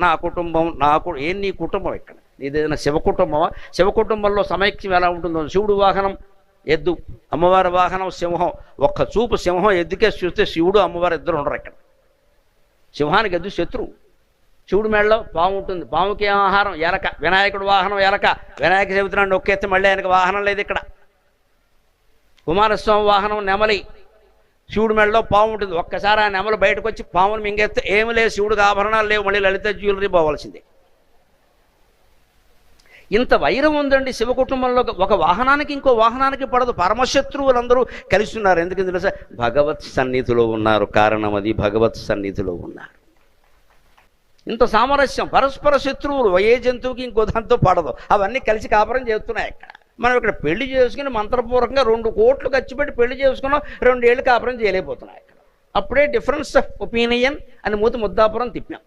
నా కుటుంబం ఏం నీ కుటుంబం ఇక్కడ ఇదేదైనా శివ కుటుంబమా? శివ కుటుంబంలో సమైక్యం ఎలా ఉంటుందో, శివుడు వాహనం ఎద్దు, అమ్మవారి వాహనం సింహం. ఒక్క చూపు సింహం ఎద్దుకే చూస్తే శివుడు అమ్మవారు ఇద్దరు ఉండరు ఇక్కడ. సింహానికి ఎద్దు శత్రువు. శివుడి మెడలో పాము ఉంటుంది, పాముకి ఏం ఆహారం? ఎలక. వినాయకుడు వాహనం ఎలక. వినాయక చవితి నాడు నొక్కేస్తే మళ్ళీ ఆయనకు వాహనం లేదు ఇక్కడ. కుమారస్వామి వాహనం నెమలి. శివుడి మెడలో పాము ఉంటుంది. ఒక్కసారి ఆ నెమలు బయటకు వచ్చి పామును మింగేస్తే ఏమి లేదు, శివుడికి ఆభరణాలు లేవు, మళ్ళీ లలిత జ్యువెలరీ పోవాల్సిందే. ఇంత వైరం ఉందండి శివ కుటుంబంలో. ఒక వాహనానికి ఇంకో వాహనానికి పడదు. పరమశత్రువులందరూ కలిసి ఉన్నారు. ఎందుకు తెలుసా? భగవత్ సన్నిధిలో ఉన్నారు. కారణం అది, భగవత్ సన్నిధిలో ఉన్నారు. ఇంత సామరస్యం. పరస్పర శత్రువులు ఏ జంతువుకి ఇంకో దాంతో పడదు. అవన్నీ కలిసి కాపురం చేస్తున్నాయి ఇక్కడ. మనం ఇక్కడ పెళ్లి చేసుకుని మంత్రపూర్వకంగా 2 కోట్లు ఖర్చు పెట్టి పెళ్లి చేసుకున్నాం, 2 ఏళ్ళు కాపురం చేయలేకపోతున్నాయి ఇక్కడ. అప్పుడే డిఫరెన్స్ ఆఫ్ ఒపీనియన్ అని ముద్దాపురం తిప్పాం.